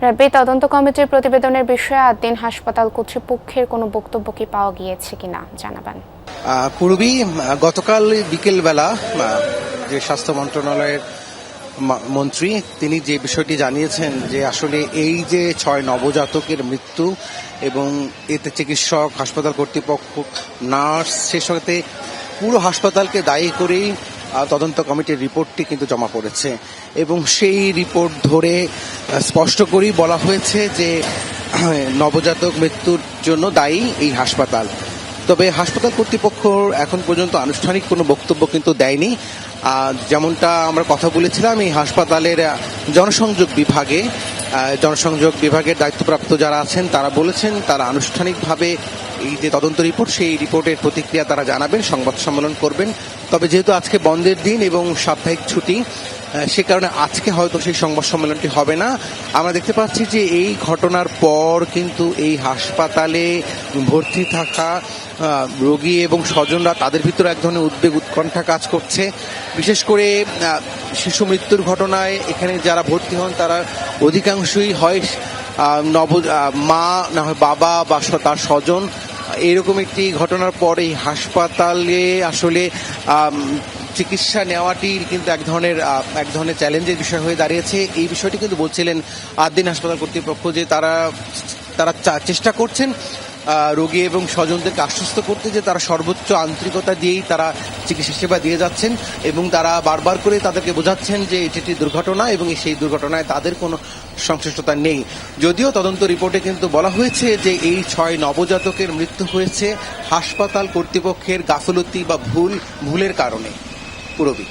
RAB তদন্ত কমিটির প্রতিবেদনের বিষয়ে আদ্দিন হাসপাতাল কর্তৃপক্ষের কোনো বক্তব্য কি পাওয়া গিয়েছে কিনা জানাবেন। পূর্বী গতকাল বিকেলবেলা যে স্বাস্থ্য মন্ত্রণালয়ের মন্ত্রী তিনি যে বিষয়টি জানিয়েছেন যে আসলে এই যে 6 নবজাতকের মৃত্যু এবং এতে চিকিৎসক, হাসপাতাল কর্তৃপক্ষ, নার্স, সে সাথে পুরো হাসপাতালকে দায়ী করেই তদন্ত কমিটির রিপোর্টটি কিন্তু জমা পড়েছে এবং সেই রিপোর্ট ধরে স্পষ্ট করেই বলা হয়েছে যে নবজাতক মৃত্যুর জন্য দায়ী এই হাসপাতাল। তবে হাসপাতাল কর্তৃপক্ষ এখন পর্যন্ত আনুষ্ঠানিক কোনো বক্তব্য কিন্তু দেয়নি। যেমনটা আমরা কথা বলেছিলাম, এই হাসপাতালের জনসংযোগ বিভাগের দায়িত্বপ্রাপ্ত যারা আছেন তারা বলেছেন তারা আনুষ্ঠানিকভাবে এই যে তদন্ত রিপোর্ট, সেই রিপোর্টের প্রতিক্রিয়া তারা জানাবেন, সংবাদ সম্মেলন করবেন। তবে যেহেতু আজকে বন্ধের দিন এবং সাপ্তাহিক ছুটি, সে কারণে আজকে হয়তো সেই সংবাদ সম্মেলনটি হবে না। আমরা দেখতে পাচ্ছি যে এই ঘটনার পর কিন্তু এই হাসপাতালে ভর্তি থাকা রোগী এবং স্বজনরা, তাদের ভিতরে এক ধরনের উদ্বেগ, উৎকণ্ঠা কাজ করছে। বিশেষ করে শিশু মৃত্যুর ঘটনায় এখানে যারা ভর্তি হন তারা অধিকাংশই হয় মা না হয় বাবা বা তার স্বজন। এরকম একটি ঘটনার পর এই হাসপাতালে আসলে চিকিৎসা নেওয়াটি কিন্তু এক ধরনের চ্যালেঞ্জের বিষয় হয়ে দাঁড়িয়েছে। এই বিষয়টি কিন্তু বলছিলেন আদ্দিন হাসপাতাল কর্তৃপক্ষ যে তারা চেষ্টা করছেন রোগী এবং স্বজনদেরকে আশ্বস্ত করতে যে তারা সর্বোচ্চ আন্তরিকতা দিয়েই তারা চিকিৎসা সেবা দিয়ে যাচ্ছেন এবং তারা বারবার করে তাদেরকে বোঝাচ্ছেন যে এটি একটি দুর্ঘটনা এবং সেই দুর্ঘটনায় তাদের কোনো সংশ্লিষ্টতা নেই। যদিও তদন্ত রিপোর্টে কিন্তু বলা হয়েছে যে এই 6 নবজাতকের মৃত্যু হয়েছে হাসপাতাল কর্তৃপক্ষের গাফিলতি বা ভুলের কারণে। পুরবী।